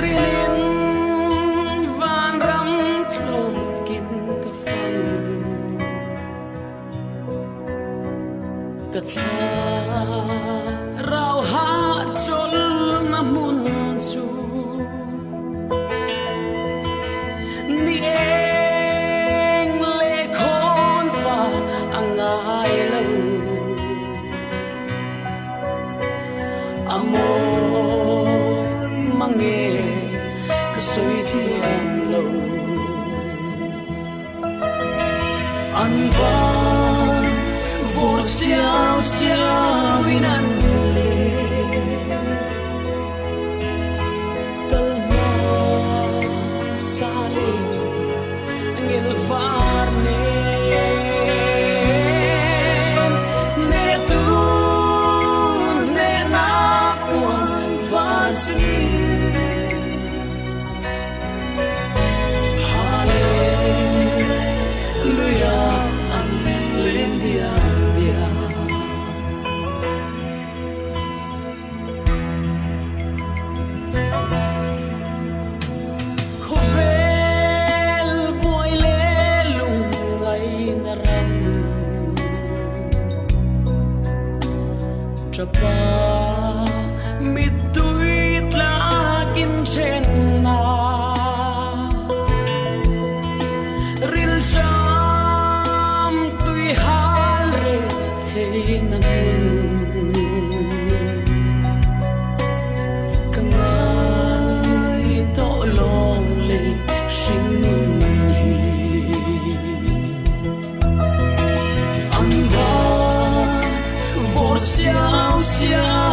rinin van ram klon kin ka phong ka tha rau ha chol na mun chu ni eng le khon fa angai lo amor mange ka soi thiam lo an ba vor xiao xiao in an le kal ma sa le ngel far ne Trapa mituit lakin chenna ril cham tui hal re thei namun kangai to long le sing nun hi amba vor xiao xiao